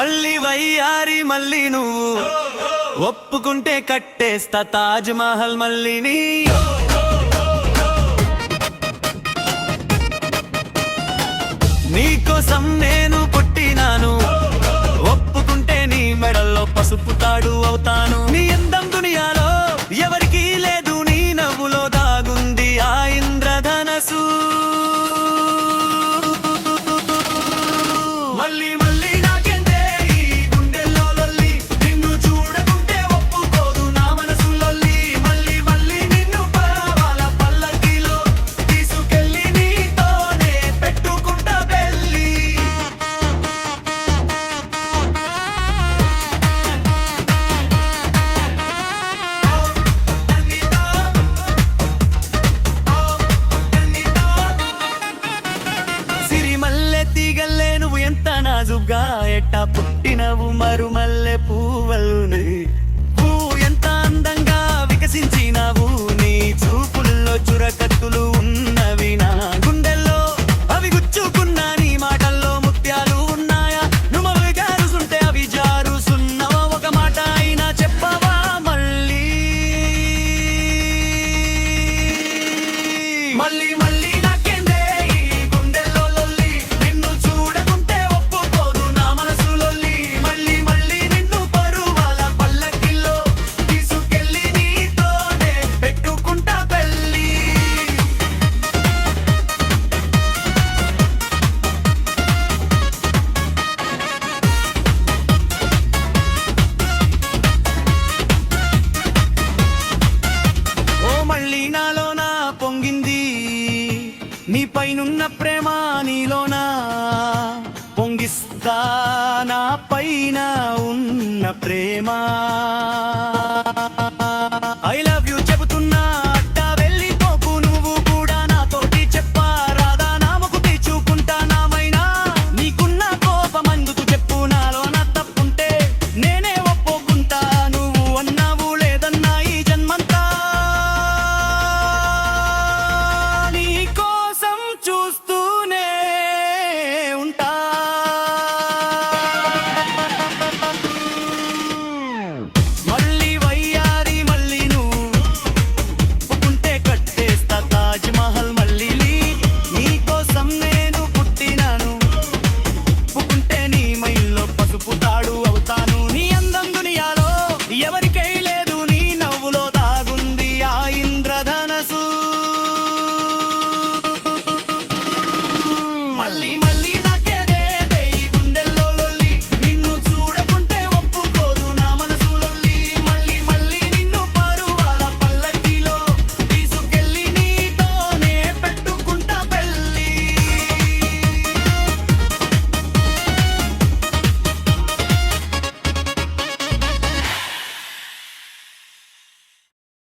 మళ్ళీ వయ్యారి మళ్ళీ నువ్వు ఒప్పుకుంటే కట్టేస్తా తాజ్ మహల్ మళ్ళీని. నీకోసం నేను పుట్టినాను, ఒప్పుకుంటే నీ మెడల్లో పసుపు తాడు అవుతాను. నీ అందం దునియాలో ఎవరికీ లేదు, నీ నవ్వులో దాగుంది ఆ ఇంద్రధనసు. మళ్ళీ మళ్ళీ నాకెందే ఈ గుండెల్లో లొల్లి, నిన్ను చూడకుంటే ఒప్పుకోదు నా మనసు లొల్లి. మళ్ళీ మళ్ళీ నిన్ను పరవాల పల్లకిలో తీసుకెళ్ళి నీతోనే పెట్టుకుంటా పెళ్ళి. సిరిమల్లె తీగల్లే నువ్వు ఎంత నాజుగా ఎట్టా పుట్టినవు మరుమల్లె పువ్వుల్ని. పువ్వు ఎంత అందంగా వికసించినావు, నీ చూపుల్లో చురకత్తులు ఉన్నవి నా గుండెల్లో. అవి గుచ్చుకున్నా నీ మాటల్లో ముత్యాలు ఉన్నాయా, నువ్వు గారుసుంటే అవి జారుసున్నవా, ఒక మాట అయినా చెప్పవా మళ్ళీ. మళ్ళీ మళ్ళీ నాకేందే ఈ గుండెల్లో లొల్లి, నిన్ను చూడకుంటే ఒప్పుకోదు నా మనసు లొల్లి. మళ్ళీ మళ్ళీ నిన్ను పరువాల పల్లకిలో తీసుకెళ్ళి నీతోనే పెట్టుకుంటా పెళ్ళి. ఓ మళ్ళీ నాలోనా పొంగింది నీ పైనున్న ప్రేమ, నీలోనా పొంగిస్తా నా పైన ఉన్న ప్రేమ.